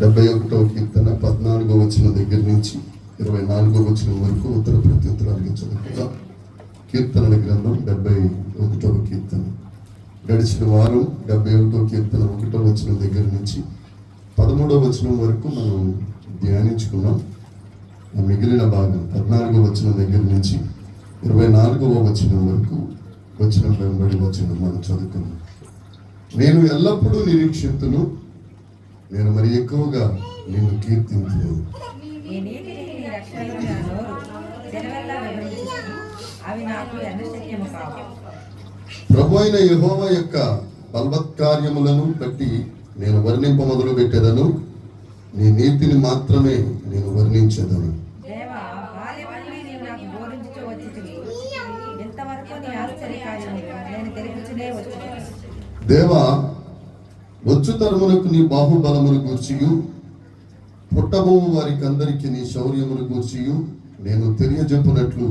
71వ కీర్తన 14వ వచనం దగ్గర నుంచి 24వ వచనం వరకు ఉత్తర ప్రత్యుత్తరాలుగా చదువుకుందాం. కీర్తనల గ్రంథం 71వ కీర్తన. గడిచిన వారం 71వ కీర్తన 1వ వచనం దగ్గర నుంచి 13వ వచనం వరకు మనం ధ్యానించుకున్నాం. మిగిలిన భాగం 14వ వచనం దగ్గర నుంచి 24వ వచనం వరకు వచనం వెంబడి వచనం మనం చదువుకున్నాం. నేను ఎల్లప్పుడూ నిరీక్షింతును, నేను మరి ఎక్కువగా నిన్ను కీర్తింతును. ప్రభు అయిన యెహోవా యొక్క బలవత్కార్యములను బట్టి నేను వర్ణింప మొదలు పెట్టేదను, నీ నీతిని మాత్రమే నేను వర్ణించేదను. దేవా, వచ్చు తరమునకు నీ బాహుబలమును గూర్చియు పుట్టబోవు వారికి అందరికి నీ శౌర్యమును గూర్చియు నేను తెలియజెప్పునట్లు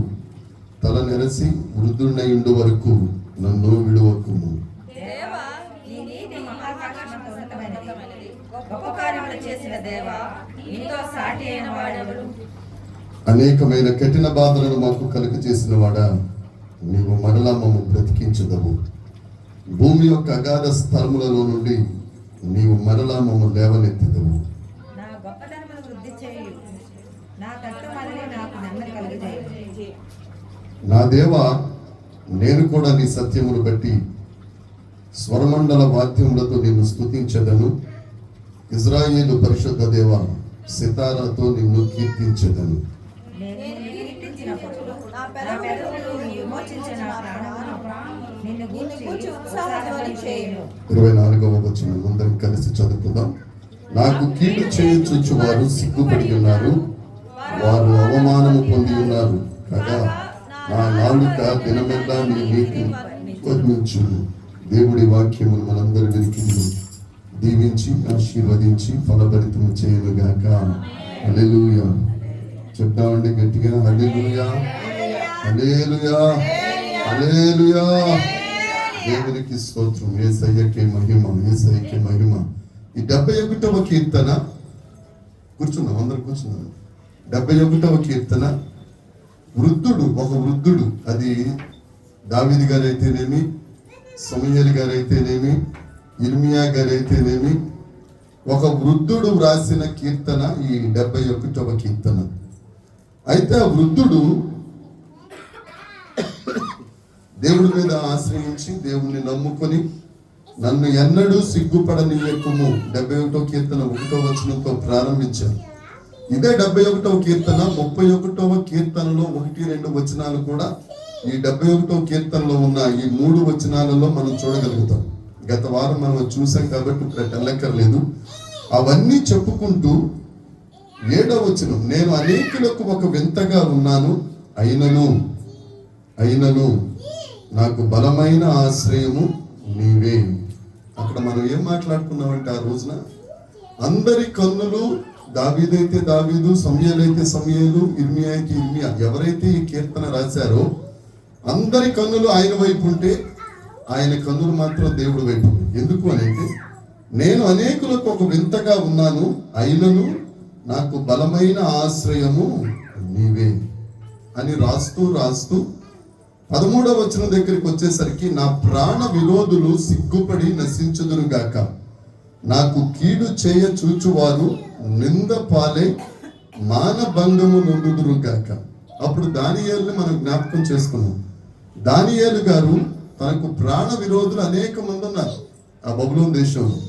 తల నెరసి వృద్ధుడైండు వరకు నన్ను విడువకుము. అనేకమైన కఠిన బాధలను మాకు కలుగ చేసిన వాడా, నీవు మరలా మమ్ము బ్రతికించదవు. భూమి యొక్క అగాధ స్థలములలో నుండి నీవు మరలా మమ్ము లేవనెత్తదవు. నా దేవా, నేను కూడా నీ సత్యమును బట్టి స్వరమండల వాద్యములతో నిన్ను స్తుతించదను. ఇజ్రాయేలు పరిశుద్ధ దేవ, సితారాతో నిన్ను కీర్తించదను. 24వ వచనం అందరం కలిసి చదువుకుందాం. నాకు కీడు చేయొచ్చు వారు సిగ్గుపడి ఉన్నారు, వారు అవమానము పొంది ఉన్నారు కదా. నా నాలుక దినమెల్లా నీ నీతిని వర్ణించు. దేవుడి వాక్యమును మనందరి వెతికి దీవించి ఆశీర్వదించి ఫలభరితము చేయనుగాక. హల్లెలూయా. చెప్తామండి గట్టిగా, హల్లెలూయా, హల్లెలూయా, హల్లెలూయా. దేవునికి స్తోత్రం. యేసయ్యకే మహిమ, యేసయ్యకే మహిమ. ఈ 71వ కీర్తన, కూర్చున్నాం అందరు కూర్చున్నాం. 71వ కీర్తన ఒక వృద్ధుడు, అది దావీదు గారు అయితేనేమి, సమూయేలు గారు అయితేనేమి, ఇర్మియా గారు అయితేనేమి, ఒక వృద్ధుడు వ్రాసిన కీర్తన ఈ 71వ కీర్తన. అయితే ఆ వృద్ధుడు దేవుడి మీద ఆశ్రయించి దేవుణ్ణి నమ్ముకొని నన్ను ఎన్నడూ సిగ్గుపడనీయకుము 71వ కీర్తన 1వ వచనంతో ప్రారంభించాను. ఇదే 71వ కీర్తన 31వ కీర్తనలో 1-2 వచనాలు కూడా ఈ 71వ కీర్తనలో ఉన్న ఈ 3 వచనాలలో మనం చూడగలుగుతాం. గత వారం మనం చూసాం కాబట్టి ఇక్కడ వెళ్ళక్కర్లేదు. అవన్నీ చెప్పుకుంటూ 7వ వచనం, నేను అనేకులకు ఒక వింతగా ఉన్నాను, అయినను నాకు బలమైన ఆశ్రయము నీవే. అక్కడ మనం ఏం మాట్లాడుకున్నామంటే, ఆ రోజున అందరి కన్నులు దావీదైతే దావీదు, సమూయేలు అయితే సమూయేలు, ఇర్మియా అయితే ఇర్మియా, ఎవరైతే ఈ కీర్తన రాశారో అందరి కన్నులు ఆయన వైపు ఉంటే ఆయన కన్నులు మాత్రం దేవుడి వైపు. ఎందుకు అంటే, నేను అనేకులకు ఒక వింతగా ఉన్నాను, అయినను నాకు బలమైన ఆశ్రయము నీవే అని రాస్తూ 13వ వచనం దగ్గరికి వచ్చేసరికి, నా ప్రాణ విరోధులు సిగ్గుపడి నశించుదురు గాక, నాకు కీడు చేయ చూచువారు నింద పాలై మానభంగము నొందుదురు గాక. అప్పుడు దానియేలుని మనం జ్ఞాపకం చేసుకున్నాం. దానియేలు గారు తనకు ప్రాణ విరోధులు అనేక మంది ఉన్నారు ఆ బబులోను దేశంలో.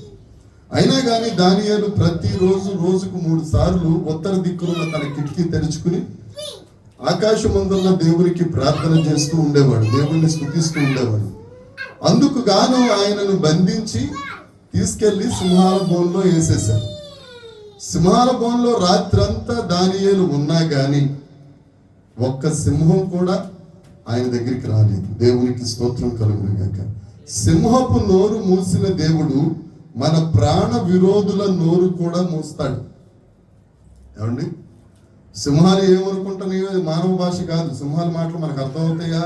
అయినా కానీ దానియేలు ప్రతిరోజు రోజుకు 3 సార్లు ఉత్తర దిక్కున తన కిటికీ తెరుచుకుని ఆకాశమందున్న దేవునికి ప్రార్థన చేస్తూ ఉండేవాడు, దేవుణ్ణి స్తుతిస్తూ ఉండేవాడు. అందుకు గాను ఆయనను బంధించి తీసుకెళ్లి సింహాల బోన్లో వేసేశారు. సింహాల బోన్లో రాత్రంతా దానియేలు ఉన్నా గాని ఒక్క సింహం కూడా ఆయన దగ్గరికి రాలేదు. దేవునికి స్తోత్రం కలుగును గాక. సింహపు నోరు మూసిన దేవుడు మన ప్రాణ విరోధుల నోరు కూడా మూస్తాడు. ఏమండి, సింహాలు ఏమనుకుంటున్నాయో మానవ భాష కాదు, సింహాల మాటలు మనకు అర్థమవుతాయా?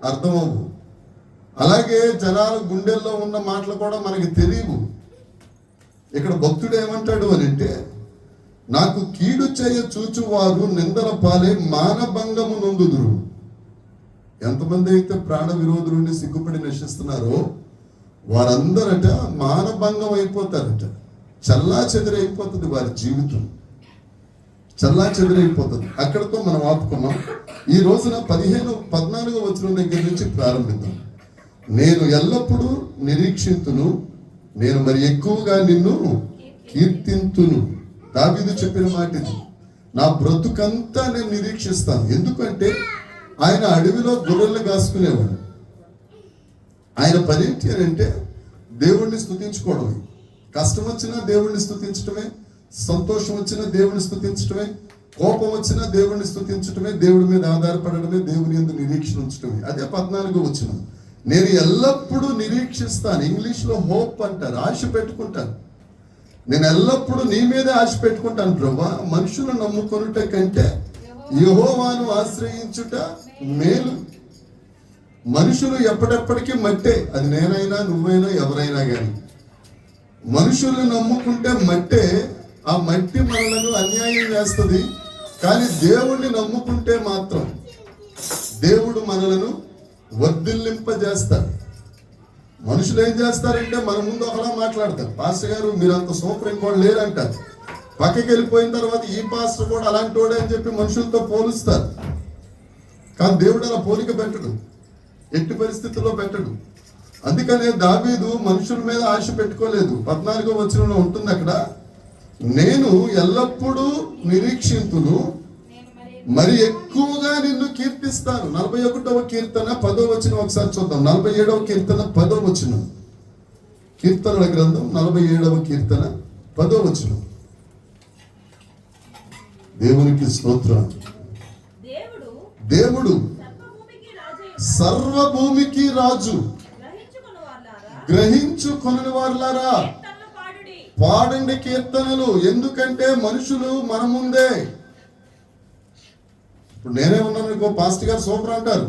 అర్థం అవ్వు. అలాగే జనాల గుండెల్లో ఉన్న మాటలు కూడా మనకి తెలియవు. ఇక్కడ భక్తుడు ఏమంటాడు అని అంటే, నాకు కీడు చేయ చూచువారు నిందల పాలే మానభంగము నొందుదురు. ఎంతమంది అయితే ప్రాణ విరోధుల నుండి సిగ్గుపడి నశిస్తున్నారో వారందరట మానభంగం అయిపోతారట. చల్లా చెదిరైపోతుంది వారి జీవితం, చల్లా చెదిరైపోతుంది. అక్కడితో మనం ఆపుకున్నాం. ఈ రోజున 14 వచనం దగ్గర నుంచి ప్రారంభిద్దాం. నేను ఎల్లప్పుడూ నిరీక్షింతును, నేను మరి ఎక్కువగా నిన్ను కీర్తింతును. దావీదు చెప్పిన మాట ఇది. నా బ్రతుకంతా నేను నిరీక్షిస్తాను. ఎందుకంటే ఆయన అడవిలో గొర్రెలు కాసుకునేవాడు. ఆయన పని ఏంటి అని అంటే దేవుణ్ణి స్తుతించుకోవడమే. కష్టం వచ్చినా దేవుణ్ణి స్తుతించడమే, సంతోషం వచ్చినా దేవుణ్ణి స్తుతించడమే, కోపం వచ్చినా దేవుణ్ణి స్తుతించడమే, దేవుడి మీద ఆధారపడడమే, దేవుని యందు నిరీక్షణ ఉంచడమే. అదే 14 వచనం. నేను ఎల్లప్పుడూ నిరీక్షిస్తాను. ఇంగ్లీష్లో హోప్ అంటారు, ఆశ పెట్టుకుంటాను. నేను ఎల్లప్పుడూ నీ మీదే ఆశ పెట్టుకుంటాను ప్రభువా. మనుషులు నమ్ముకొనుట కంటే యెహోవాను ఆశ్రయించుట మేలు. మనుషులు ఎప్పటికీ మట్టే, అది నేనైనా నువ్వైనా ఎవరైనా కానీ. మనుషుల్ని నమ్ముకుంటే మట్టే, ఆ మట్టి మనలను అన్యాయం చేస్తుంది. కానీ దేవుణ్ణి నమ్ముకుంటే మాత్రం దేవుడు మనలను వర్ధిల్లింపజేస్తారు. మనుషులు ఏం చేస్తారంటే మన ముందు ఒకలా మాట్లాడతారు. పాస్టర్ గారు మీరు అంత సూపర్ ఇంకోటి లేరంటారు. పక్కకి వెళ్ళిపోయిన తర్వాత ఈ పాస్టర్ కూడా అలాంటి వాడే అని చెప్పి మనుషులతో పోలుస్తారు. కానీ దేవుడు అలా పోలిక పెట్టడు, ఎట్టి పరిస్థితుల్లో పెట్టడు. అందుకనే దావీదు మనుషుల మీద ఆశ పెట్టుకోలేదు. 14వ వచనంలో ఉంటుంది అక్కడ, నేను ఎల్లప్పుడూ నిరీక్షింతును, మరి ఎక్కువగా నిన్ను కీర్తిస్తాను. 41వ కీర్తన 10వ వచనం ఒకసారి చూద్దాం. 47వ కీర్తన 10వ వచనం. కీర్తనల గ్రంథం 47వ కీర్తన 10వ వచనం. దేవునికి స్తోత్రం. దేవుడు సర్వభూమికి రాజు. గ్రహించుకొనని వారులారా పాడండి కీర్తనలు. ఎందుకంటే మనుషులు మన ముందే. ఇప్పుడు నేనే ఉన్నాను అనుకో, పాస్టర్ గారు సూపర్ అంటారు.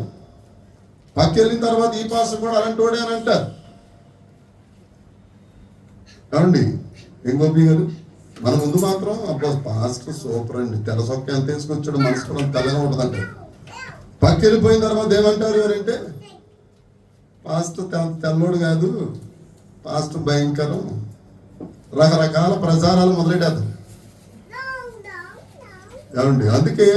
పక్క వెళ్ళిన తర్వాత ఈ పాస్టర్ కూడా అలాంటి వాడే అని అంటారు. కావండి ఎంగోపి గారు, మన ముందు మాత్రం అబ్బా పాస్టర్ సూపర్ అండి, తెల్ల సొక్క ఎంత తీసుకొచ్చాడు, మనసు కూడా తెల్లగా ఉంటుంది అంటారు. పక్క వెళ్ళిపోయిన తర్వాత ఏమంటారు ఎవరంటే, పాస్టర్ తెల్లోడు కాదు, పాస్టర్ భయంకరం, రకరకాల ప్రచారాలు మొదలెట్టారు. ఏమండి, అందుకే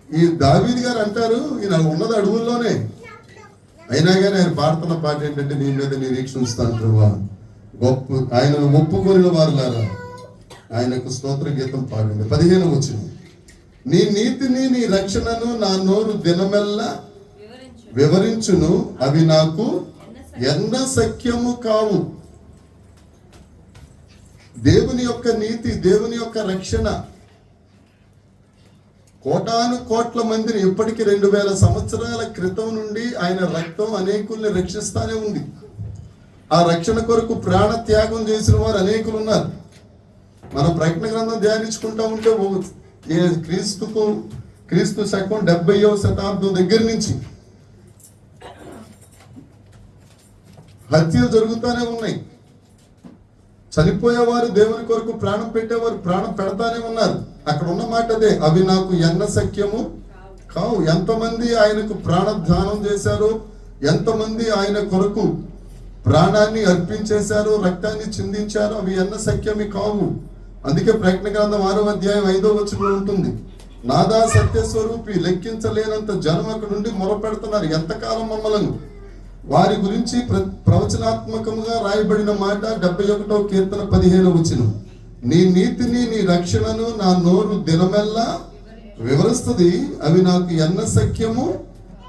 ఈ దావీదు గారు అంటారు, ఈయన ఉన్నది అడవుల్లోనే, అయినా కానీ ఆయన పాడుతున్న పాట ఏంటంటే, నీ మీద నిరీక్షణ ఉంచుతాను ప్రభువా. గొప్ప ఆయనను ఒప్పుకొనిన వారులారా ఆయనకు స్తోత్ర గీతం పాడండి. 15వ వచనం. నీ నీతిని నీ రక్షణను నా నోరు దినమెల్లా వివరించును, అవి నాకు ఎన్న సఖ్యము కావు. దేవుని యొక్క నీతి, దేవుని యొక్క రక్షణ కోటాను కోట్ల మందిని, ఇప్పటికీ 2000 సంవత్సరాల క్రితం నుండి ఆయన రక్తం అనేకుల్ని రక్షిస్తానే ఉంది. ఆ రక్షణ కొరకు ప్రాణ త్యాగం చేసిన వారు అనేకులు ఉన్నారు. మనం ప్రకటన గ్రంథం ధ్యానించుకుంటా ఉంటే క్రీస్తు శకం 70వ శతాబ్దం దగ్గర నుంచి హత్యలు జరుగుతూనే ఉన్నాయి. చనిపోయేవారు దేవుని కొరకు ప్రాణం పెట్టేవారు ప్రాణం పెడతానే ఉన్నారు. అక్కడ ఉన్న మాట అదే, అవి నాకు ఎన్న సఖ్యము కావు. ఎంతమంది ఆయనకు ప్రాణదానం చేశారో, ఎంతమంది ఆయన కొరకు ప్రాణాన్ని అర్పించేశారో, రక్తాన్ని చిందించారో, అవి ఎన్న సఖ్యమి కావు. అందుకే ప్రకటన గ్రంథం 6వ అధ్యాయం 5వ వచనంలో ఉంటుంది, నాదా సత్యస్వరూపి, లెక్కించలేనంత జనం అక్కడ నుండి మొరపెడుతున్నారు, ఎంతకాలం మమ్మలను. వారి గురించి ప్రవచనాత్మకంగా రాయబడిన మాట 71వ కీర్తన 15వ వచనం. నీ నీతిని నీ రక్షణను నా నోరు దినమెల్లా వివరిస్తుంది, అవి నాకు ఎన్న సఖ్యము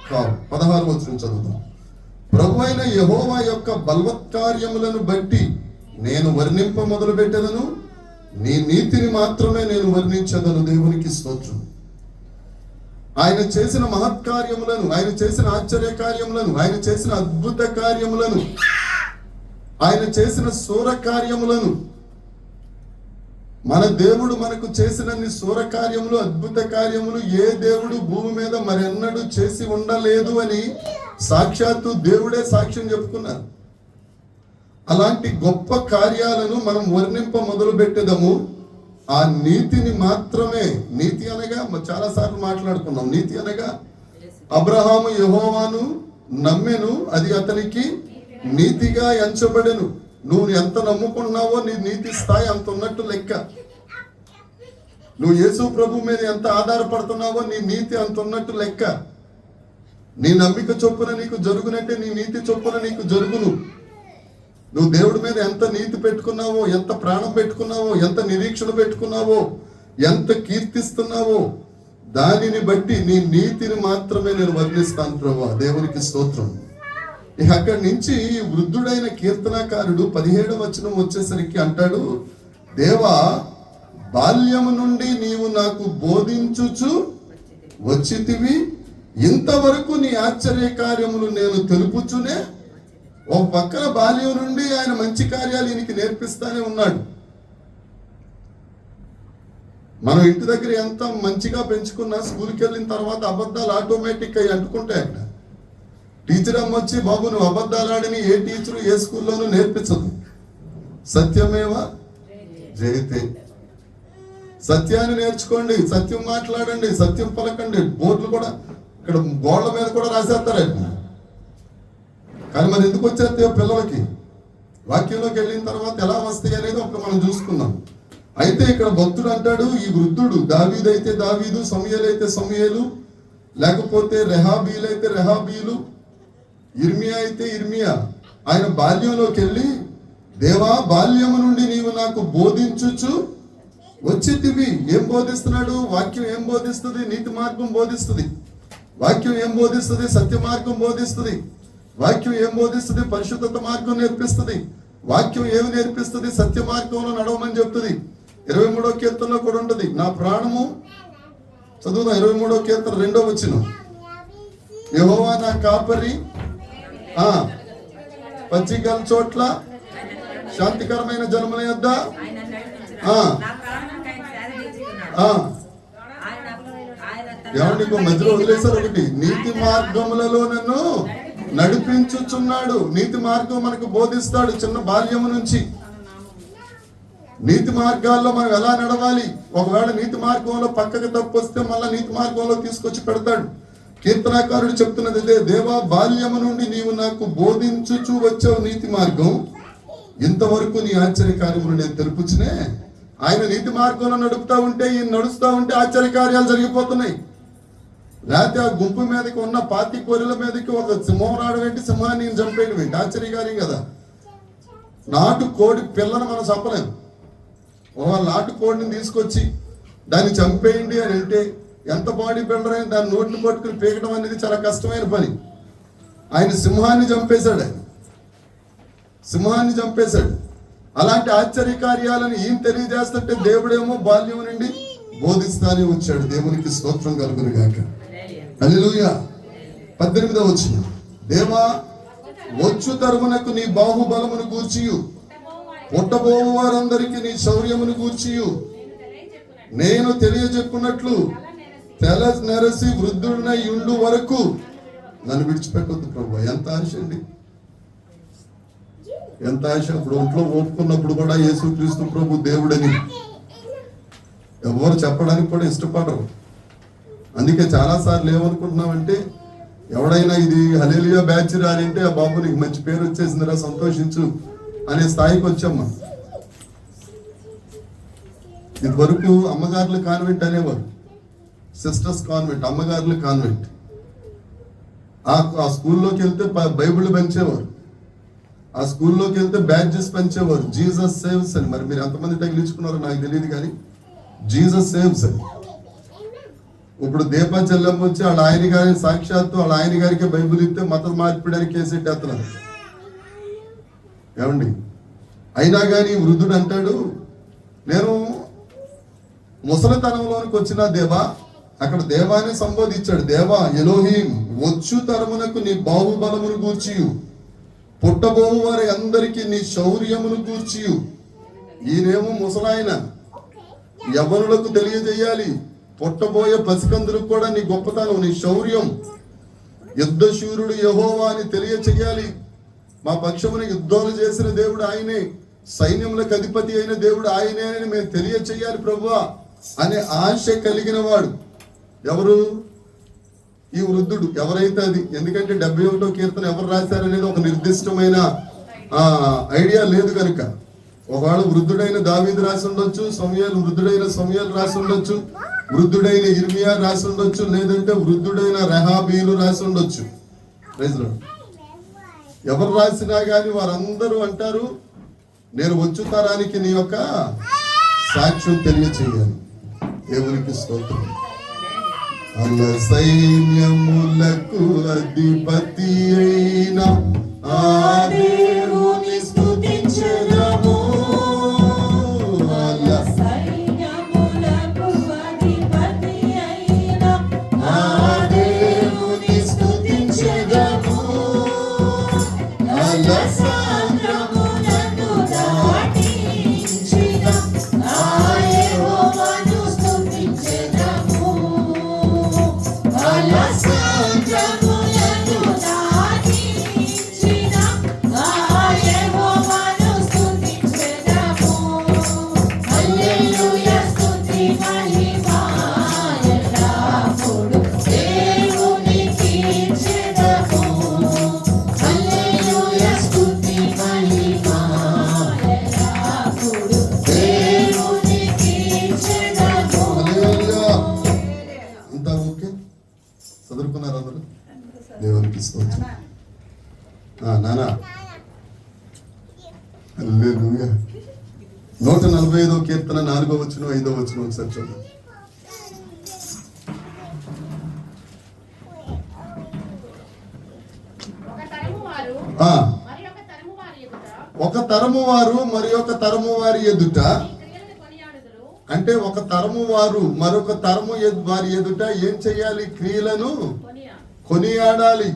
కావు. 16వ వచనం చదువుతాం. ప్రభు అయిన యెహోవా యొక్క బలవత్కార్యములను బట్టి నేను వర్ణింప మొదలు పెట్టెదను, నీ నీతిని మాత్రమే నేను వర్ణించదను. దేవునికి స్తోత్రం. ఆయన చేసిన మహత్కార్యములను, ఆయన చేసిన ఆశ్చర్య కార్యములను, ఆయన చేసిన అద్భుత కార్యములను, ఆయన చేసిన శూర కార్యములను, మన దేవుడు మనకు చేసినన్ని శూర కార్యములు, అద్భుత కార్యములు ఏ దేవుడు భూమి మీద మరెన్నడూ చేసి ఉండలేదు అని సాక్షాత్తు దేవుడే సాక్ష్యం చెప్పుకున్నారు. అలాంటి గొప్ప కార్యాలను మనం వర్ణింప మొదలు పెట్టేదము. ఆ నీతిని మాత్రమే, నీతి అనగా చాలా సార్లు మాట్లాడుకున్నాం, నీతి అనగా అబ్రహాము యెహోవాను నమ్మెను, అది అతనికి నీతిగా ఎంచబడెను. నువ్వు ఎంత నమ్ముకున్నావో నీ నీతి స్థాయి అంత ఉన్నట్టు లెక్క. నువ్వు యేసు ప్రభు మీద ఎంత ఆధారపడుతున్నావో నీ నీతి అంత ఉన్నట్టు లెక్క. నీ నమ్మిక చొప్పున నీకు జరుగునంటే నీ నీతి చొప్పున నీకు జరుగును. నువ్వు దేవుడి మీద ఎంత నీతి పెట్టుకున్నావో, ఎంత ప్రాణం పెట్టుకున్నావో, ఎంత నిరీక్షణ పెట్టుకున్నావో, ఎంత కీర్తిస్తున్నావో, దానిని బట్టి నీ నీతిని మాత్రమే నేను వర్ణిస్తాను ప్రభువా. దేవునికి స్తోత్రం. ఇక అక్కడి నుంచి వృద్ధుడైన కీర్తనాకారుడు 17వ వచనం వచ్చేసరికి అంటాడు, దేవా బాల్యము నుండి నీవు నాకు బోధించుచు వచ్చితివి, ఇంతవరకు నీ ఆశ్చర్య కార్యములు నేను తెలుపుచునే. ఒక పక్కన బాల్యం నుండి ఆయన మంచి కార్యాలు ఈయనకి నేర్పిస్తానే ఉన్నాడు. మనం ఇంటి దగ్గర ఎంత మంచిగా పెంచుకున్నా స్కూల్కి వెళ్ళిన తర్వాత అబద్ధాలు ఆటోమేటిక్ అయ్యి అంటుకుంటాయి. అక్కడ టీచర్ అమ్మ వచ్చి, బాబు నువ్వు అబద్ధాలు ఆడని ఏ టీచరు ఏ స్కూల్లోనూ నేర్పించదు. సత్యమేవ జయతే. సత్యాన్ని నేర్చుకోండి, సత్యం మాట్లాడండి, సత్యం పలకండి. బోర్డులు కూడా ఇక్కడ గోడల మీద కూడా రాసేస్తారు. కానీ మరి ఎందుకు వచ్చేస్తాయో పిల్లలకి, వాక్యంలోకి వెళ్ళిన తర్వాత ఎలా వస్తాయి అనేది ఒక మనం చూసుకుందాం. అయితే ఇక్కడ భక్తుడు అంటాడు, ఈ వృద్ధుడు దావీదు అయితే దావీదు, సమూయేలు అయితే సమూయేలు, లేకపోతే రెహాబీలు అయితే రెహాబీలు, ఇర్మియా అయితే ఇర్మియా, ఆయన బాల్యంలోకి వెళ్ళి, దేవా బాల్యము నుండి నీవు నాకు బోధించుచు వచ్చితివి. ఏం బోధిస్తున్నాడు? వాక్యం ఏం బోధిస్తుంది? నీతి మార్గం బోధిస్తుంది. వాక్యం ఏం బోధిస్తుంది? సత్య మార్గం బోధిస్తుంది. వాక్యం ఏం బోధిస్తుంది? పరిశుద్ధత మార్గం నేర్పిస్తుంది. వాక్యం ఏమి నేర్పిస్తుంది? సత్య మార్గంలో నడవమని చెప్తుంది. 23వ కీర్తనలో కూడా ఉంటుంది, నా ప్రాణము, చదువుదాం 23వ కీర్తన 2వ వచనం, యెహోవా నా కాపరి, పచ్చికల చోట్ల శాంతికరమైన జలముల యొద్ద ఏమండి మధ్యలో వదిలేశారు ఒకటి, నీతి మార్గములలో నన్ను నడిపించుచున్నాడు. నీతి మార్గం మనకు బోధిస్తాడు చిన్న బాల్యము నుంచి. నీతి మార్గాల్లో మనం ఎలా నడవాలి, ఒకవేళ నీతి మార్గంలో పక్కకు తప్పు వస్తే మళ్ళీ నీతి మార్గంలో తీసుకొచ్చి పెడతాడు. కీర్తనాకారుడు చెప్తున్నది ఇదే, దేవా బాల్యము నుండి నీవు నాకు బోధించుచు వచ్చావు నీతి మార్గం, ఇంతవరకు నీ ఆశ్చర్య కార్యములు నేను తెలుపుచునే. ఆయన నీతి మార్గంలో నడుపుతా ఉంటే, ఈయన నడుస్తూ ఉంటే ఆశ్చర్య కార్యాలు జరిగిపోతున్నాయి. లేకపోతే ఆ గుంపు మీదకి ఉన్న 40 గొర్రెల మీదకి ఒక సింహం రావడం ఏంటి, సింహాన్ని చంపేయడం ఏంటి? ఆశ్చర్యకార్యం కదా. నాటు కోడి పిల్లను మనం చంపలేము. ఒక నాటు కోడిని తీసుకొచ్చి దాన్ని చంపేయండి అని అంటే ఎంత బాడీ బిల్డర్ అయినా దాన్ని నోటిని పట్టుకుని పీకడం అనేది చాలా కష్టమైన పని. ఆయన సింహాన్ని చంపేశాడు, సింహాన్ని చంపేశాడు. అలాంటి ఆశ్చర్య కార్యాలను ఈయన తెలియజేస్తుంటే దేవుడేమో బాల్యం నుండి బోధిస్తానే వచ్చాడు. దేవునికి స్తోత్రం కలుగును గాక. హల్లెలూయా. 18వ వచనం, దేవా వచ్చు తరుమునకు నీ బాహుబలమును గూర్చియు, పుట్టబోవు వారందరికీ నీ శౌర్యమును గూర్చియు నేను తెలియజెప్పున్నట్లు తెల నెరసి వృద్ధుడినై ఉండు వరకు నన్ను విడిచిపెట్టొద్దు ప్రభు. ఎంత ఆశ అండి, ఎంత ఆశ. ఇప్పుడు ఒంట్లో ఓపుకున్నప్పుడు కూడా యేసుక్రీస్తు ప్రభు దేవుడని ఎవరు చెప్పడానికి కూడా ఇష్టపడరు. అందుకే చాలా సార్లు ఏమనుకుంటున్నామంటే, ఎవడైనా ఇది హల్లెలూయా బ్యాచ్ రానంటే, ఆ బాబు నీకు మంచి పేరు వచ్చేసిందిరా సంతోషించు అనే స్థాయికి వచ్చామ్మా. ఇదివరకు అమ్మగారుల కాన్వెంట్ అనేవారు, సిస్టర్స్ కాన్వెంట్, అమ్మగారుల కాన్వెంట్. ఆ స్కూల్లోకి వెళ్తే బైబిల్ పంచేవారు, ఆ స్కూల్లోకి వెళ్తే బ్యాడ్జెస్ పంచేవారు, జీసస్ సేవ్స్ అని. మరి మీరు ఎంతమంది తగిలించుకున్నారో నాకు తెలియదు కానీ జీసస్ సేవ్స్ అని. ఇప్పుడు దీపా చెల్లెమ్మ వచ్చి వాళ్ళ ఆయన గారి సాక్షాత్తు వాళ్ళ ఆయన గారికి బైబిల్ ఇస్తే మత మార్పిడానికి కేసెట్టేస్తున్నారు. ఏమండి, అయినా కానీ వృద్ధుడు అంటాడు, నేను ముసలితనంలోనికి వచ్చిన దేవా, అక్కడ దేవాన్ని సంబోధించాడు. దేవా ఎలోహీం వచ్చు తరమునకు నీ బాహుబలమును గూర్చియు, పుట్టబోవు వారి అందరికీ నీ శౌర్యమును గూర్చియు. ఈయనేమో ముసలాయన, యవ్వనులకు తెలియజేయాలి, పుట్టబోయే పసికందులకు కూడా నీ గొప్పతనం, నీ శౌర్యం, యుద్ధశూరుడు యెహోవా అని తెలియచేయాలి. మా పక్షమున యుద్ధాలు చేసిన దేవుడు ఆయనే, సైన్యములకు అధిపతి అయిన దేవుడు ఆయనే అని మేము తెలియచేయాలి ప్రభువా అనే ఆశ కలిగిన వాడు ఎవరు? ఈ వృద్ధుడు. ఎవరైతే అది, ఎందుకంటే 71వ కీర్తన ఎవరు రాశారనేది ఒక నిర్దిష్టమైన ఐడియా లేదు కనుక, ఒకవేళ వృద్ధుడైన దావీదు రాసి ఉండొచ్చు, వృద్ధుడైన సమూయేలు రాసి ఉండొచ్చు, వృద్ధుడైన ఇర్మియా రాసి ఉండొచ్చు, లేదంటే వృద్ధుడైన రెహాబీలు రాసి ఉండొచ్చు. ఎవరు రాసినా కానీ వారందరూ అంటారు, నేను వచ్చు తరానికి నీ యొక్క సాక్ష్యం తెలియచేయాలి. దేవునికి స్తోత్రం. అల్ల సైన్యములకు అధిపతి అయిన ఆ దేవుని స్తుతించెదము. అల్ల సైన్యములకు అధిపతి అయిన ఆ దేవుని స్తుతించెదము. అల్ల చదువుకున్నారు అందరూ? దేవునికి స్తోత్రం. నానా హల్లెలూయా. 145వ కీర్తన 4వ వచనం 5వ వచనం ఒకసారి చూడండి. ఒక తరము వారు మరి ఒక తరము వారి ఎదుట, అంటే ఒక తరము వారు మరొక తరము వారి ఎదుట ఏం చెయ్యాలి? క్రియలను కొనియాడాలి.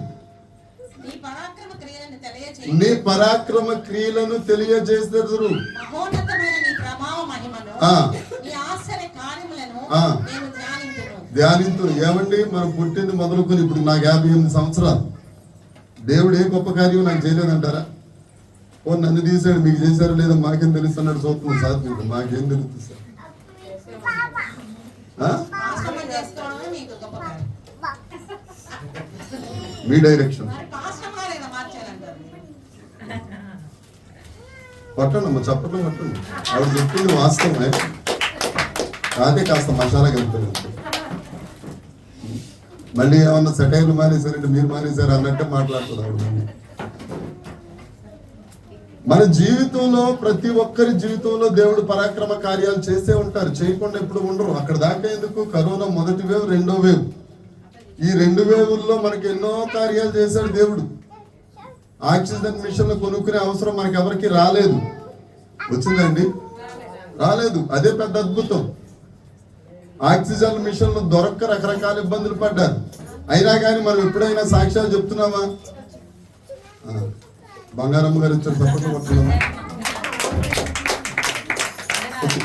నీ పరాక్రమ క్రియలను తెలియజేసేదురు. ధ్యానించు. ఏమండి, మనం పుట్టింది మొదలుకొని ఇప్పుడు నాకు 58 సంవత్సరాలు. దేవుడు ఏ గొప్ప కార్యం నాకు చేయలేదంటారా? ఓ నన్ను తీసాడు, మీకు చేశారో లేదో మాకేం తెలుస్తున్నాడు. చూస్తున్నాం సార్, మీకు మాకేం తెలుస్తుంది సార్? మీ డైరెక్షన్ పట్టండి, చప్పట్లు పట్టండి. ఆవిడ చెప్పింది వాస్తవమే, అదే కాస్త మసాలా కలిపారు. మళ్ళీ ఏమన్నా సెటైర్లు మానేశారంటే మీరు మానేశారు అన్నట్టే మాట్లాడుతుంది ఆవిడ. మన జీవితంలో, ప్రతి ఒక్కరి జీవితంలో దేవుడు పరాక్రమ కార్యాలు చేసే ఉంటారు, చేయకుండా ఎప్పుడు ఉండరు. అక్కడ దాకా ఎందుకు? కరోనా మొదటి వేవ్, రెండో వేవ్, ఈ 2 వేవుల్లో మనకి ఎన్నో కార్యాలు చేశాడు దేవుడు. ఆక్సిజన్ మిషన్లు కొనుక్కునే అవసరం మనకి ఎవరికి రాలేదు. వచ్చిందండి? రాలేదు. అదే పెద్ద అద్భుతం. ఆక్సిజన్ మిషన్లు దొరక్క రకరకాల ఇబ్బందులు పడ్డారు. అయినా కానీ మనం ఎప్పుడైనా సాక్ష్యాలు చెప్తున్నామా? బంగారమ్మ గారు ఇచ్చిన సపోర్ట్ కొట్టున్నామా?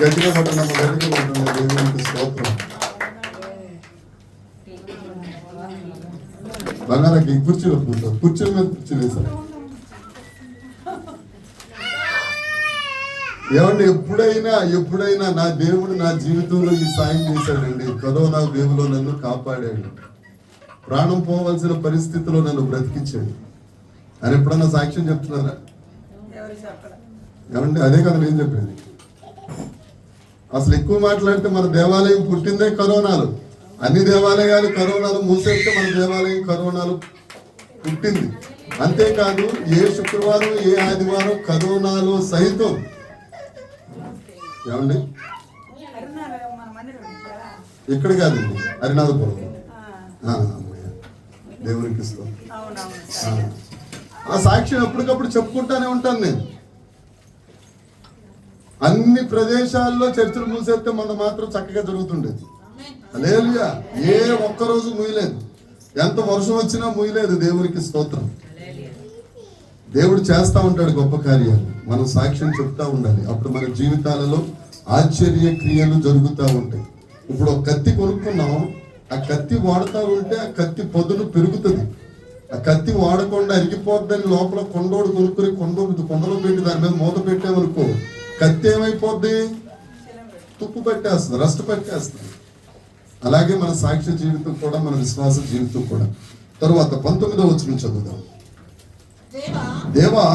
గట్టిగా కొట్టున్నామా? గట్టిగా కొట్టున్నామా? దేవునికి స్తోత్రం. బంగారాకి కుర్చీలో కూర్చో, కుర్చీల మీద కుర్చీలు వేశారు. ఏమండి, ఎప్పుడైనా నా దేవుడు నా జీవితంలో ఈ సాయం చేశాడండి. కరోనా వేవ్లో నన్ను కాపాడాడు, ప్రాణం పోవలసిన పరిస్థితిలో నన్ను బ్రతికించాడు అని ఎప్పుడన్నా సాక్ష్యం చెప్తున్నారా? ఏమండి, అదే కదా నేను చెప్పేది. అసలు ఎక్కువ మాట్లాడితే మన దేవాలయం పుట్టిందే కరోనాలు. అన్ని దేవాలయాలు కరోనాలు మూసేస్తే మన దేవాలయం కరోనాలు పుట్టింది. అంతేకాదు, ఏ శుక్రవారం ఏ ఆదివారం కరోనాలు సహితం. ఏమండి, ఇక్కడ కాదండి, హరినాథపురం. దేవునికి ఇస్తాం. ఆ సాక్ష్యం ఎప్పటికప్పుడు చెప్పుకుంటానే ఉంటాను నేను. అన్ని ప్రదేశాల్లో చర్చలు మూసేస్తే మన మాత్రం చక్కగా జరుగుతుండేది. హల్లెలూయా. ఏ ఒక్కరోజు ముయ్యలేదు, ఎంత వర్షం వచ్చినా ముయ్యలేదు. దేవునికి స్తోత్రం. దేవుడు చేస్తా ఉంటాడు గొప్ప కార్యాలు, మనం సాక్ష్యం చెప్తా ఉండాలి. అప్పుడు మన జీవితాలలో ఆశ్చర్య క్రియలు జరుగుతూ ఉంటాయి. ఇప్పుడు ఒక కత్తి కొనుక్కున్నాం, ఆ కత్తి వాడుతూ ఉంటే ఆ కత్తి పదును పెరుగుతుంది. ఆ కత్తి వాడకుండా అరిగిపోద్దని లోపల కొండోడు కొనుక్కుని కొండలో పెట్టి దాని మీద మూత పెట్టామనుకో, కత్తి ఏమైపోద్ది? తుప్పు పట్టేస్తుంది, రస్ట్ పట్టేస్తుంది. అలాగే మన సాక్ష్య జీవితం కూడా, మన విశ్వాస జీవితం కూడా. తరువాత 19వ వచనం చదువుదాం. దేవా,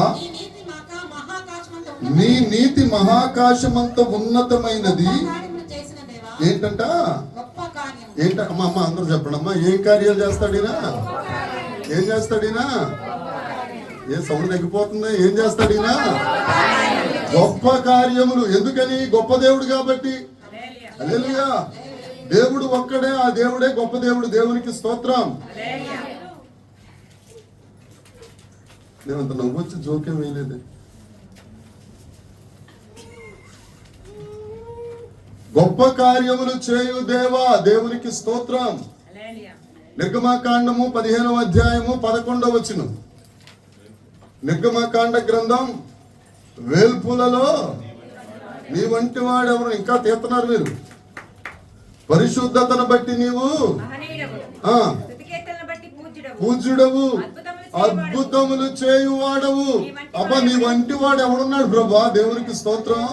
నీ నీతి మహాకాశమంత ఉన్నతమైనది. ఏంటంట? అమ్మా అందరూ చెప్పండి అమ్మా. ఏం కార్యాలు చేస్తాడినా? ఏం చేస్తాడినా? ఏ సౌండ్ తగ్గిపోతుంది. ఏం చేస్తాడినా? గొప్ప కార్యములు. ఎందుకని? గొప్ప దేవుడు కాబట్టి. హల్లెలూయా. దేవుడు ఒక్కడే, ఆ దేవుడే గొప్ప దేవుడు. దేవునికి స్తోత్రం. నేనంత నవ్వొచ్చి జోక్యం వేయలేదు. గొప్ప కార్యములు చేయు దేవా, దేవునికి స్తోత్రం. నిర్గమకాండము 15వ అధ్యాయము 11వ వచనం. నిర్గమకాండ గ్రంథం. వేల్పులలో నీ వంటి వాడెవరు? ఇంకా తీస్తున్నారు మీరు. పరిశుద్ధతను బట్టి నీవు పూజ్యుడవు, అద్భుతములు చేయువాడవు. అబ్బా, నీ వంటి వాడు ఎవడున్నాడు ప్రభా? దేవునికి స్తోత్రం.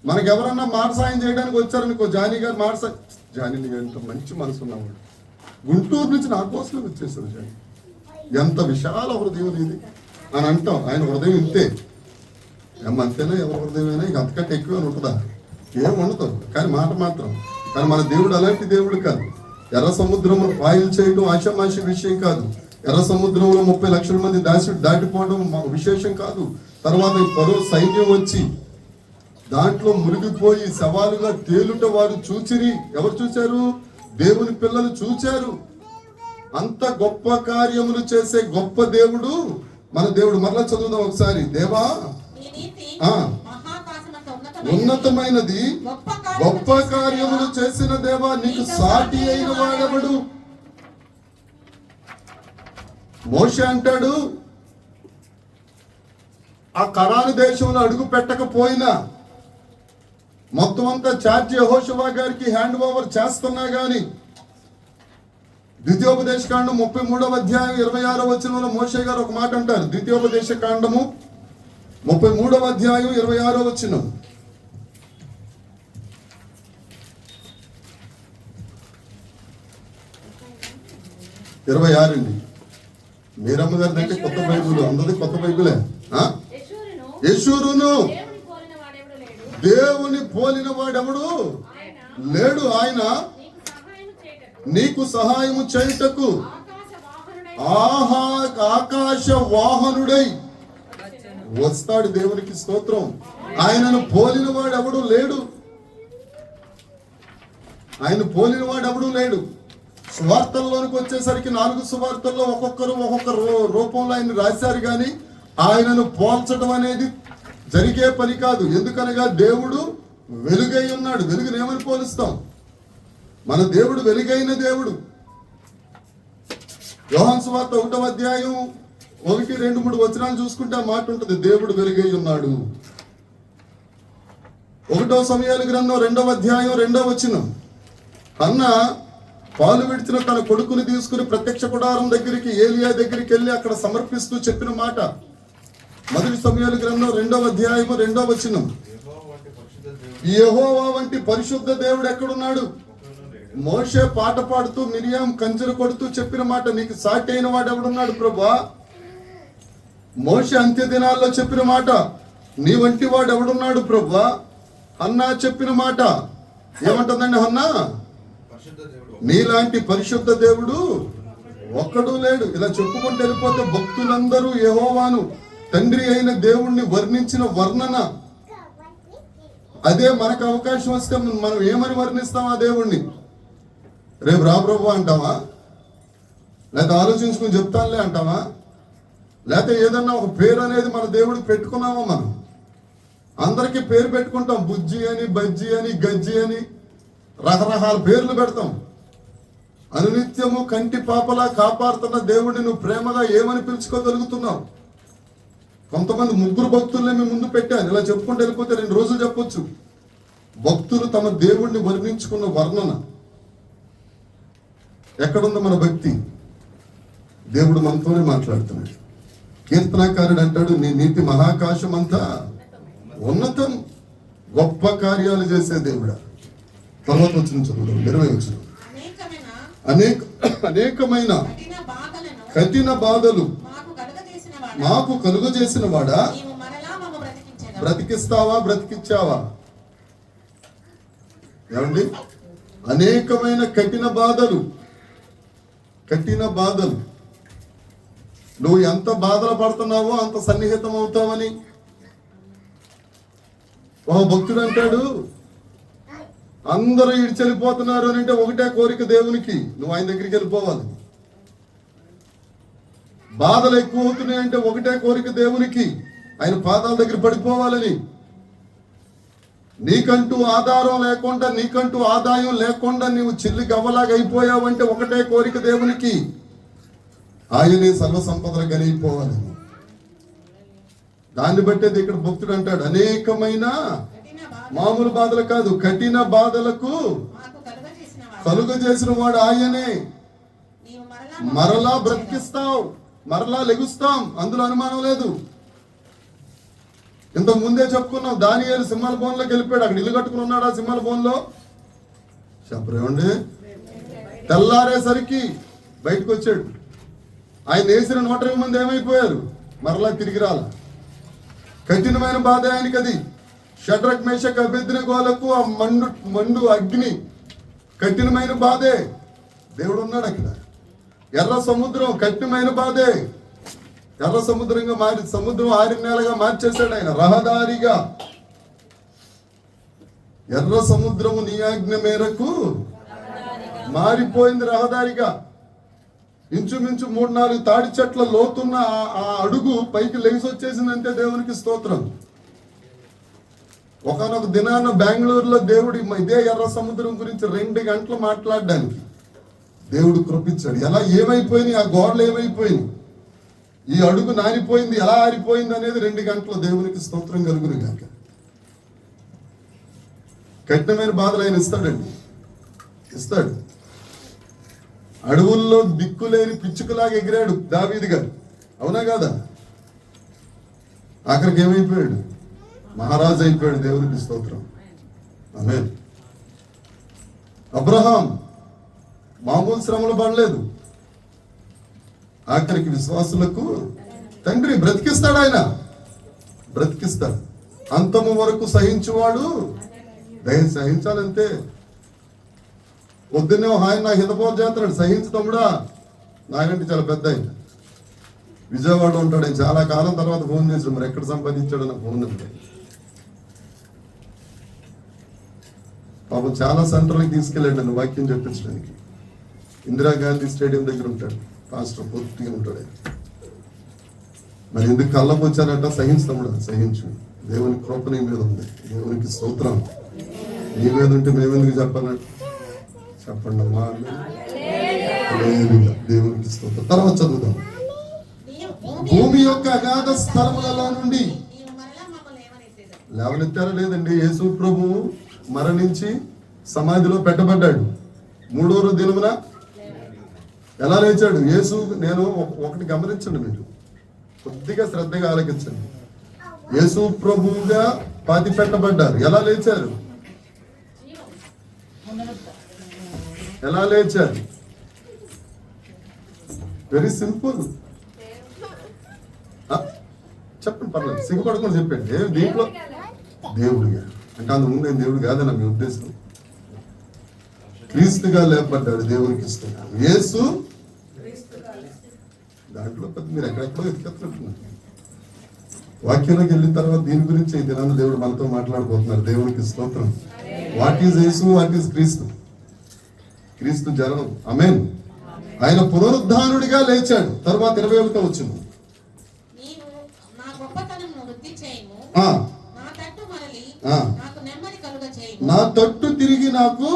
మనకెవరన్నా మాట సాయం చేయడానికి వచ్చారనుకో, జానీ గారు మాట సాయం. జానీ ఎంత మంచి మనసు ఉన్నవాడు, గుంటూరు నుంచి నా కోసం వచ్చేసారు. జానీ ఎంత విశాల హృదయం ఇది అని అంటాం. ఆయన హృదయం ఇంతే. అంతేనా? ఎవరి హృదయమైనా ఇక అంతకంటే ఎక్కువ ఉంటుందా? ఏం ఉండదు. కానీ మాట మాత్రం. కానీ మన దేవుడు అలాంటి దేవుడు కాదు. ఎర్ర సముద్రంలో పాయలు చేయడం ఆశామాషి విషయం కాదు. ఎర్ర సముద్రంలో 30 లక్షల మంది దాటిపోవడం విశేషం కాదు. తర్వాత పరో సైన్యం వచ్చి దాంట్లో మునిగిపోయి సవాలుగా తేలుట వారు చూచిరి. ఎవరు చూచారు? దేవుని పిల్లలు చూచారు. అంత గొప్ప కార్యములు చేసే గొప్ప దేవుడు మన దేవుడు. మరలా చదువుదాం ఒకసారి. దేవా, ఉన్నతమైనది గొప్ప కార్యములు చేసిన దేవా, నీకు సాటి అయిన వాడెవడు? మోషే అంటాడు, ఆ కనాను దేశంలో అడుగు పెట్టకపోయినా మొత్తం అంతా చార్జ్ యెహోషువ గారికి హ్యాండ్ ఓవర్ చేస్తున్నా గాని, ద్వితీయోపదేశ కాండం 33వ అధ్యాయం 26వ వచనంలో మోషే గారు ఒక మాట అంటారు. ద్వితీయోపదేశ కాండము 33వ అధ్యాయం 26వ వచనం. 26 అండి. మీరమ్మ గారి అంటే కొత్త బైబుల్, అందరిది కొత్త బైబులే. యెషూరును దేవుని పోలిన వాడెవడు లేడు. ఆయన నీకు సహాయము చేయుటకు ఆకాశ వాహనుడై వస్తాడు. దేవునికి స్తోత్రం. ఆయనను పోలిన వాడెవడు లేడు. ఆయన పోలిన వాడెవడు లేడు. సువార్తల్లోనికి వచ్చేసరికి 4 సువార్తల్లో ఒక్కొక్క రూపంలో ఆయన రాశారు. కానీ ఆయనను పోల్చడం అనేది జరిగే పని కాదు. ఎందుకనగా దేవుడు వెలుగై ఉన్నాడు. వెలుగును ఏమని పోలుస్తాం? మన దేవుడు వెలుగైన దేవుడు. యోహాను సువార్త 1వ అధ్యాయం 1, 2, 3 వచనాలు చూసుకుంటే ఆ మాట ఉంటుంది. దేవుడు వెలుగై ఉన్నాడు. 1వ సమూయేలు గ్రంథం 2వ అధ్యాయం 2వ వచనం. అన్న పాలు విడిచిన తన కొడుకుని తీసుకుని ప్రత్యక్ష గుడారం దగ్గరికి, ఏలియా దగ్గరికి వెళ్ళి అక్కడ సమర్పిస్తూ చెప్పిన మాట. 1వ సమూయేలు గ్రంథం 2వ అధ్యాయం 2వ వచనం. యెహోవా వంటి పరిశుద్ధ దేవుడు ఎక్కడున్నాడు? మోషే పాట పాడుతూ మిరియాం కంచెలు కొడుతూ చెప్పిన మాట. నీకు సాటి అయిన వాడు ఎవడున్నాడు ప్రభా? మోషే అంత్య దినాల్లో చెప్పిన మాట. నీ వంటి వాడు ఎవడున్నాడు ప్రభా? హన్నా చెప్పిన మాట ఏమంటుందండి హన్నా? నీలాంటి పరిశుద్ధ దేవుడు ఒక్కడూ లేడు. ఇలా చెప్పుకుంటూ వెళ్ళిపోతే భక్తులందరూ యెహోవాను తండ్రి అయిన దేవుణ్ణి వర్ణించిన వర్ణన. అదే మనకు అవకాశం వస్తే మనం ఏమని వర్ణిస్తాం ఆ దేవుణ్ణి? రేపు రా ప్రభు అంటావా? లేకపోతే ఆలోచించుకుని చెప్తానులే అంటావా? లేకపోతే ఏదన్నా ఒక పేరు అనేది మన దేవుడికి పెట్టుకున్నామా? మనం అందరికీ పేరు పెట్టుకుంటాం. బుజ్జి అని, బజ్జి అని, గజ్జి అని రకరకాల పేర్లు పెడతాం. అనునిత్యము కంటి పాపలా కాపాడుతున్న దేవుడిని నువ్వు ప్రేమగా ఏమని పిలుచుకోగలుగుతున్నావు? కొంతమంది 3 భక్తుల్ని మీ ముందు పెట్టాను. ఇలా చెప్పుకుంటూ వెళ్ళిపోతే 2 రోజులు చెప్పొచ్చు. భక్తులు తమ దేవుడిని వర్ణించుకున్న వర్ణన. ఎక్కడుంది మన భక్తి? దేవుడు మనతోనే మాట్లాడుతున్నాడు. కీర్తనాకారుడు అంటాడు, నీ నీతి మహాకాశం అంతా ఉన్నతం, గొప్ప కార్యాలు చేసే దేవుడా. తర్వాత వచ్చిన చదువు 20 వచ్చిన అనేకమైన కఠిన బాధలు మాకు కలుగజేసిన వాడా, బ్రతికిస్తావా, బ్రతికిచ్చావా? ఏమండి, అనేకమైన కఠిన బాధలు. నువ్వు ఎంత బాధలు పడుతున్నావో అంత సన్నిహితం అవుతావని. ఓ భక్తుడు అంటాడు, అందరూ ఇటు వెళ్ళిపోతున్నారు అని అంటే ఒకటే కోరిక దేవునికి, నువ్వు ఆయన దగ్గరికి వెళ్ళిపోవాలి. బాధలు ఎక్కువ అవుతున్నాయి అంటే ఒకటే కోరిక దేవునికి, ఆయన పాదాల దగ్గర పడిపోవాలని. నీకంటూ ఆధారం లేకుండా, నీకంటూ ఆదాయం లేకుండా నీవు చిల్లి గవ్వలాగా అయిపోయావంటే ఒకటే కోరిక దేవునికి, ఆయనే సర్వ సంపదలు గనిపోవాలని. దాన్ని బట్టేది ఇక్కడ భక్తుడు అంటాడు, అనేకమైన మామూలు బాధలు కాదు, కఠిన బాధలకు కలుగజేసిన వాడు ఆయనే. మరలా బ్రతికిస్తావు, మరలా లెగుస్తాం, అందులో అనుమానం లేదు. ఇంతకు ముందే చెప్పుకున్నాం, దానియేలు సింహాల బోన్లోకి వెళ్ళిపోయాడు. అక్కడ ఇల్లు కట్టుకుని ఉన్నాడు ఆ సింహాల బోన్లో. చెప్పరేమండి, తెల్లారేసరికి బయటకు వచ్చాడు. ఆయన వేసిన 120 మంది ఏమైపోయారు, మరలా తిరిగి రాల. కఠినమైన బాధ ఆయనకి అది. షడ్రక్ మేషక్ అబేద్నెగోలకు ఆ మండు అగ్ని కఠినమైన బాధే. దేవుడు ఉన్నాడు అక్కడ. ఎర్ర సముద్రం కఠినమైన బాధే. ఎర్ర సముద్రంగా మారి, సముద్రం ఆరిన నేలగా మార్చేశాడు ఆయన, రహదారిగా. ఎర్ర సముద్రము నీ ఆజ్ఞ మేరకు మారిపోయింది రహదారిగా. ఇంచుమించు 3-4 తాడి చెట్ల లోతున్న ఆ అడుగు పైకి లెగిసి వచ్చేసిందంటే దేవునికి స్తోత్రం. ఒకనొక దినాన బెంగళూరులో దేవుడు ఇదే ఎర్ర సముద్రం గురించి 2 గంటలు మాట్లాడడానికి దేవుడు కృపించాడు. ఎలా ఏమైపోయినాయి, ఆ గోడలు ఏమైపోయినాయి, ఈ అడుగు నానిపోయింది, ఎలా ఆరిపోయింది అనేది 2 గంటలు దేవునికి స్తోత్రం కలుగును గాక. కఠినమైన బాధలు ఆయన ఇస్తాడు. అడవుల్లో దిక్కులేని పిచ్చుకలాగా ఎగిరాడు దావీదు గారు, అవునా కాదా? ఆఖరికి ఏమైపోయాడు, మహారాజు అయిపోయాడు. దేవునికి స్తోత్రం. ఆమేన్. అబ్రహాం మామూలు శ్రమలు పడలేదు. ఆఖరికి విశ్వాసులకు తండ్రి బ్రతికిస్తాడు, ఆయన బ్రతికిస్తాడు. అంతము వరకు సహించువాడు సహించాలంతే. పొద్దున్నే ఆయన నాకు హితపోలు చేస్తున్నాడు, సహించు తమ్ముడా. నాకంటే చాలా పెద్ద ఆయన, విజయవాడలో ఉంటాడు. ఆయన చాలా కాలం తర్వాత ఫోన్ చేశాడు, మరి ఎక్కడ సంపాదించాడు నాకు ఫోన్ అంటే. పాపం చాలా సెంటర్లకు తీసుకెళ్ళాడు నన్ను వాక్యం చెప్పించడానికి. ఇందిరాగాంధీ స్టేడియం దగ్గర ఉంటాడు పాస్టర్, పూర్తిగా ఉంటాడు ఆయన. మరి ఎందుకు కళ్ళకు వచ్చానంట, సహించుతాముడు, సహించు, దేవుని కృప నీ మీద ఉంది. దేవునికి స్తోత్రం. నీ మీద ఉంటే మేమెందుకు చెప్పాలంటే చెప్పండి అమ్మా. దేవునికి స్తోత్రం. తర్వాత చదువుదాం. భూమి యొక్క అగాధ స్థలములలో నుండి లేవనెత్తారా లేదండి. యేసు ప్రభువు మరణించి సమాధిలో పెట్టబడ్డాడు. 3వ దినమున ఎలా లేచాడు యేసు? నేను ఒకటి గమనించండి, మీరు కొద్దిగా శ్రద్ధగా ఆలకించండి. యేసు ప్రభువుగా పాతి పెట్టబడ్డారు. ఎలా లేచారు? ఎలా లేచారు? Very simple. చెప్పండి, పర్లేదు, సిగ్గుపడకుండా చెప్పండి. దీంట్లో దేవుడిగా అంటే అంతకుముందు ఆయన దేవుడు కాదన్న మీ ఉద్దేశం. క్రీస్తుగా లేపడ్డాడు. దేవునికి ఇస్తున్నాడు. యేసు దాంట్లో మీరు ఎక్కడెక్కడో ఎత్తుకెత్తుకుంటున్నారు. వాక్యంలోకి వెళ్ళిన తర్వాత దీని గురించి ఈ దినాన్ని దేవుడు మనతో మాట్లాడబోతున్నారు. దేవునికి స్తోత్రం. What is Yesu, what is క్రీస్తు? క్రీస్తు జనం. ఆమేన్. ఆయన పునరుద్ధానుడిగా లేచాడు. తర్వాత 21వ వచనం, నా తట్టు తిరిగి నాకు,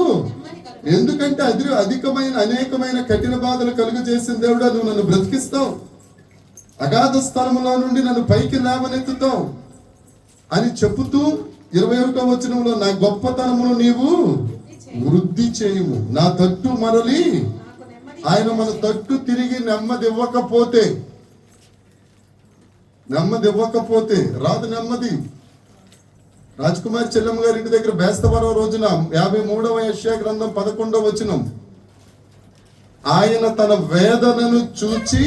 ఎందుకంటే అధికమైన అనేకమైన కఠిన బాధలు కలుగు చేసిన దేవుడా, నువ్వు నన్ను బ్రతికిస్తావు, అగాధ స్థలంలో నుండి నన్ను పైకి లేవనెత్తుతావు అని చెబుతూ 21వ వచనంలో, నా గొప్పతనమును నీవు వృద్ధి చేయము, నా తట్టు మరలి ఆయన మన తట్టు తిరిగి నెమ్మది ఇవ్వకపోతే రాదు నెమ్మది. రాజకుమారి చెల్లెమ్మ గారి ఇంటి దగ్గర బేస్తవారం రోజున 53వ యెషయా గ్రంథం 11వ వచనం, ఆయన తన వేదనను చూచి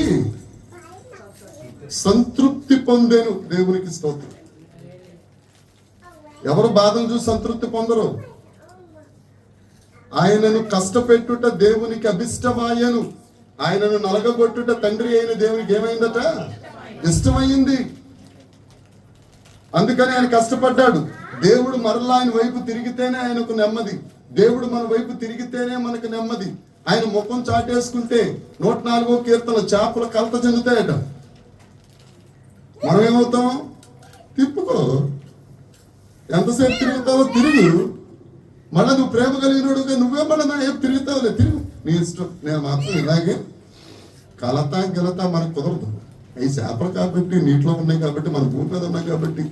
సంతృప్తి పొందెను. దేవునికి స్తోత్రం. ఎవరు బాధను చూసి సంతృప్తి పొందరు. ఆయనను కష్టపెట్టుట దేవునికి అభిష్టమాయను. ఆయనను నలగగొట్టుట తండ్రి అయిన దేవునికి ఏమైందట? ఇష్టమైంది. అందుకని ఆయన కష్టపడ్డాడు. దేవుడు మరలా ఆయన వైపు తిరిగితేనే ఆయనకు నెమ్మది. దేవుడు మన వైపు తిరిగితేనే మనకు నెమ్మది. ఆయన ముఖం చాటేసుకుంటే 104వ కీర్తన చేపల కలత చెందుతాయట. మనం ఏమవుతాం? తిప్పుకో, ఎంతసేపు తిరుగుతావో తిరుగు. మళ్ళీ నువ్వు ప్రేమ కలిగినోడుగా నువ్వే మళ్ళీ నా ఏం తిరుగుతావులే, తిరుగు, నీ ఇష్టం. నేను మాత్రం ఇలాగే కలత గెలత మనకు కుదరదు. అవి చేపలు కాబట్టి నీటిలో ఉన్నాయి కాబట్టి, మన భూమి మీద ఉన్నాయి కాబట్టి,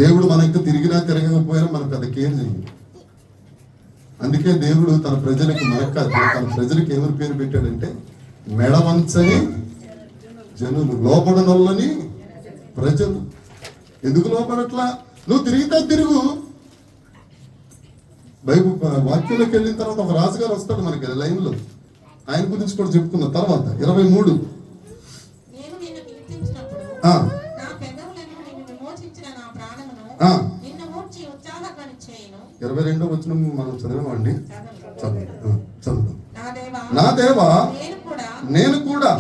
దేవుడు మనకు తిరిగినా తిరగకపోయినా మన పెద్ద కేర్ చేయాలి. అందుకే దేవుడు తన ప్రజలకు, మనకు కాదు, తన ప్రజలకు ఏమని పేరు పెట్టాడంటే మెడవంచని జనులు, లోపడనొల్లని ప్రజలు. ఎందుకు లోపడట్లా? నువ్వు తిరిగితే తిరుగు. బైబుల్ వాక్యంలోకి వెళ్ళిన తర్వాత ఒక రాజుగారు వస్తాడు మనకి లైన్లో. ఆయన గురించి కూడా చెప్పుకున్న తర్వాత 23 22వ వచనం మనం చదివామండి. చదువు. నా దేవా నేను కూడా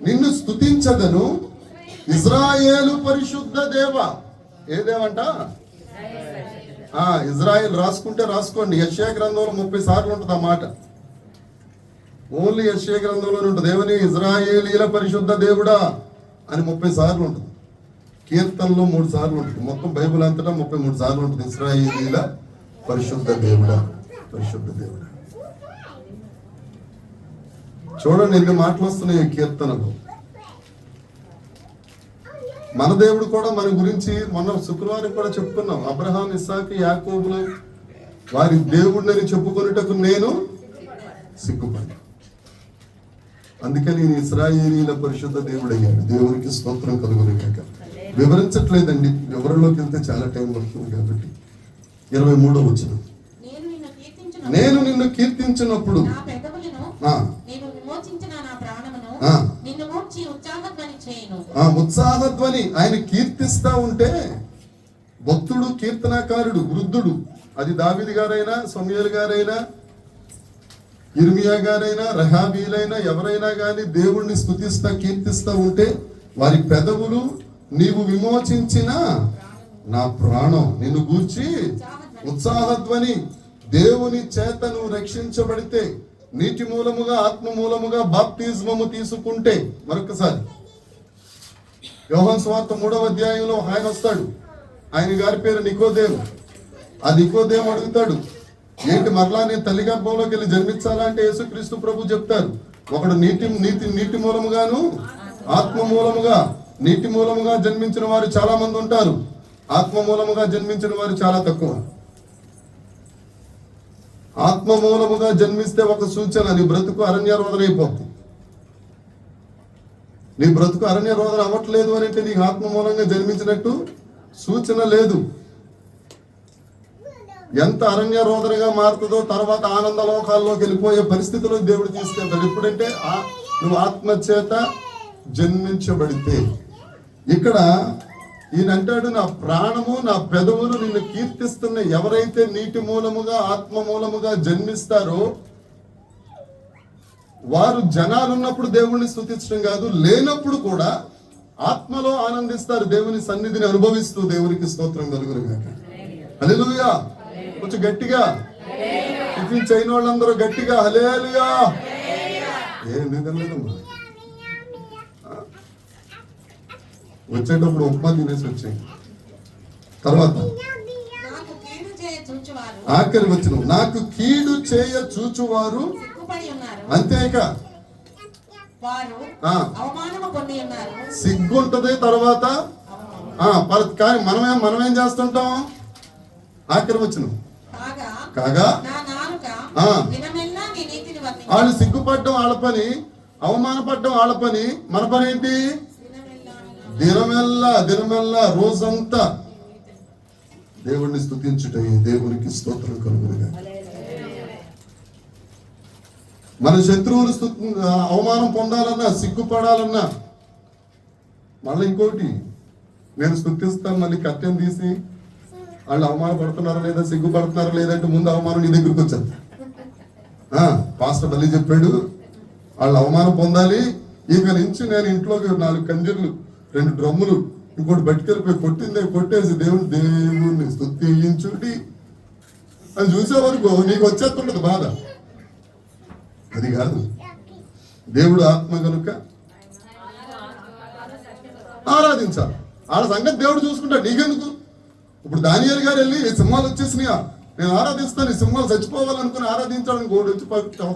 నిన్ను స్తుతించదను, ఇజ్రాయేలు పరిశుద్ధ దేవ. ఏ దేవంట? ఇజ్రాయేల్. రాసుకుంటే రాసుకోండి. యెషయా గ్రంథంలో 30 సార్లు ఉంటుంది ఆ మాట. ఓన్లీ యెషయా గ్రంథంలో ఉంటుంది. దేవుని ఇజ్రాయేలీల పరిశుద్ధ దేవుడా అని 30 సార్లు ఉంటుంది. కీర్తనలో 3 సార్లు ఉంటుంది. మొత్తం బైబిల్ అంతటా 33 సార్లు ఉంటుంది. ఇశ్రాయేలీల పరిశుద్ధ దేవుడా, పరిశుద్ధ దేవుడా. చూడండి ఎన్ని మాటలు వస్తున్నాయి కీర్తనలు. మన దేవుడు కూడా మన గురించి మొన్న శుక్రవారం కూడా చెప్పుకున్నాం. అబ్రహాం, ఇస్సాకు, యాకోబులు వారి దేవుడిని చెప్పుకొనుటకు నేను సిగ్గుపడి. అందుకని నేను ఇశ్రాయేలీల పరిశుద్ధ దేవుడు అయ్యాడు. దేవునికి స్తోత్రం కలుగును కాక. వివరించట్లేదండి, వివరంలోకి వెళ్తే చాలా టైం పడుతుంది కాబట్టి 23వ వచనం, నేను నిన్ను కీర్తించినప్పుడు ఉత్సాహధ్వని. ఆయన కీర్తిస్తా ఉంటే భక్తుడు, కీర్తనాకారుడు, వృద్ధుడు, అది దావీదు గారైనా, సమూయేలు గారైనా, ఇర్మియా గారైనా, రహాబీలైనా, ఎవరైనా కానీ దేవుణ్ణి స్తుతిస్తా కీర్తిస్తా ఉంటే వారి పెదవులు నీవు విమోచించిన నా ప్రాణం నిన్ను గూర్చి ఉత్సాహధ్వని. దేవుని చేత నువ్వు రక్షించబడితే, నీటి మూలముగా ఆత్మ మూలముగా బాప్తిజమము తీసుకుంటే, మరొకసారి యోహాను సువార్త 3వ అధ్యాయంలో ఆయన వస్తాడు. ఆయన గారి పేరు నికోదేము. ఆ నికోదేము అడుగుతాడు, ఏంటి మరలా నేను తల్లి గర్భంలోకి వెళ్ళి జన్మించాలా అంటే యేసుక్రీస్తు ప్రభు చెప్తారు, ఒకడు నీటి మూలముగాను ఆత్మ మూలముగా. నీటి మూలముగా జన్మించిన వారు చాలా మంది ఉంటారు, ఆత్మ మూలముగా జన్మించిన వారు చాలా తక్కువ. ఆత్మ మూలముగా జన్మిస్తే ఒక సూచన, నీ బ్రతుకు అరణ్య రోదన అయిపోతుంది. నీ బ్రతుకు అరణ్య రోదన అవ్వట్లేదు అని అంటే నీకు ఆత్మ మూలంగా జన్మించినట్టు సూచన లేదు. ఎంత అరణ్య రోదనగా మారుతుందో తర్వాత ఆనంద లోకాల్లోకి వెళ్ళిపోయే పరిస్థితిలో దేవుడు తీసుకెళ్తాడు. ఎప్పుడంటే నువ్వు ఆత్మ చేత జన్మించబడితే. ఇక్కడ ఈయన అంటాడు, నా ప్రాణము నా పెదవులు నిన్ను కీర్తిస్తున్నాయి. ఎవరైతే నీటి మూలముగా ఆత్మ మూలముగా జన్మిస్తారో వారు జనాలున్నప్పుడు దేవుణ్ణి స్తుతించడం కాదు, లేనప్పుడు కూడా ఆత్మలో ఆనందిస్తారు, దేవుని సన్నిధిని అనుభవిస్తూ. దేవునికి స్తోత్రం కలుగును గాక. హల్లెలూయా. కొంచెం గట్టిగా టిఫిన్ చేయని వాళ్ళందరూ గట్టిగా హల్లెలూయా. ఏం లేదమ్మా, వచ్చేటప్పుడు ఉప్మా తినేసి వచ్చాయి. తర్వాత ఆఖరి వచ్చిన, నాకు కీడు చేయ చూచువారు అంతేక సిగ్గుంటది. తర్వాత కానీ మనమేం చేస్తుంటాం? ఆఖరి వచ్చిన, కాగా దినమెల్లా నీ నీతిని వర్ణించుదును. వాళ్ళు సిగ్గుపడ్డం వాళ్ళ పని, అవమానపడ్డం వాళ్ళ పని, మన పని ఏంటి? దినమెల్లా రోజంతా దేవుణ్ణి స్తుతించుట. దేవునికి స్తోత్రం కలుగునుగా. మన శత్రువులు అవమానం పొందాలన్నా, సిగ్గుపడాలన్నా, మళ్ళీ ఇంకోటి నేను స్తుతిస్తాను, మళ్ళీ కట్టెను తీసి వాళ్ళు అవమానపడుతున్నారా లేదా, సిగ్గుపడుతున్నారా లేదంటే ముందు అవమానం నీ దగ్గరికి వచ్చాను. పాస్టర్ బల్లి చెప్పాడు, వాళ్ళు అవమానం పొందాలి, ఇక నుంచి నేను ఇంట్లోకి 4 కంజర్లు 2 డ్రమ్ములు ఇంకోటి బయటకెళ్ళిపోయి కొట్టేసి దేవుణ్ణి స్తుతించుడి అని చూసే వరకు నీకు వచ్చేస్తుంటది బాధ. అది కాదు, దేవుడు ఆత్మ కనుక ఆరాధించాలి. వాళ్ళ సంగతి దేవుడు చూసుకుంటాడు, నీకెందుకు? ఇప్పుడు దానియేలు గారు వెళ్ళి సింహాలు వచ్చేసినాయా, నేను ఆరాధిస్తాను, ఈ సింహాలు చచ్చిపోవాలనుకుని ఆరాధించాలని గోడు వచ్చి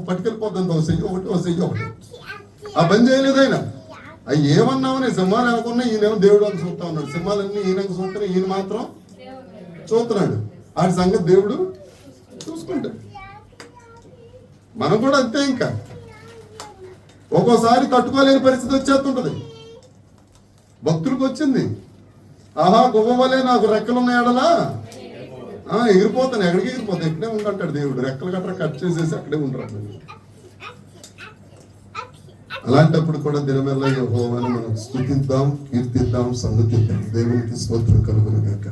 పట్టుకెళ్ళిపోద్దాం, ఓ చెయ్యి ఒకటి. ఆ పని చేయలేదు ఆయన. అవి ఏమన్నామని సింహాలు అనుకున్నా, ఈయనేమో దేవుడు అని చూస్తా ఉన్నాడు. సింహాలన్నీ ఈయనకు చూస్తున్నాయి, ఈయన మాత్రం చూస్తున్నాడు. వాడి సంగతి దేవుడు చూసుకుంటాడు. మనం కూడా అంతే. ఇంకా ఒక్కోసారి తట్టుకోలేని పరిస్థితి వచ్చేస్తుంటది. భక్తులకు వచ్చింది, ఆహా గువ్వలే నాకు రెక్కలు ఉన్నాయడలా ఎగిరిపోతాను. ఎక్కడికి ఎగిరిపోతాను, ఇక్కడే ఉండంటాడు దేవుడు. రెక్కలు గట్రా కట్ చేసేసి అక్కడే ఉంటాడు. అలాంటప్పుడు కూడా దినమెల్లా యెహోవాను మనం స్తుతిద్దాం, కీర్తిద్దాం, సన్నతిద్దాం. దేవునికి స్తోత్రం కలుగును గాక.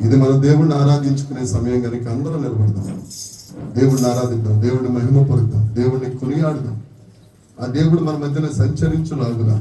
ఇది మన దేవుడిని ఆరాధించుకునే సమయం కనుక అందరూ నిలబడదాం, దేవుడిని ఆరాధిద్దాం, దేవుడిని మహిమ పరుద్దాం, దేవుడిని కొనియాడుదాం. ఆ దేవుడు మన మధ్యన సంచరించులాగునా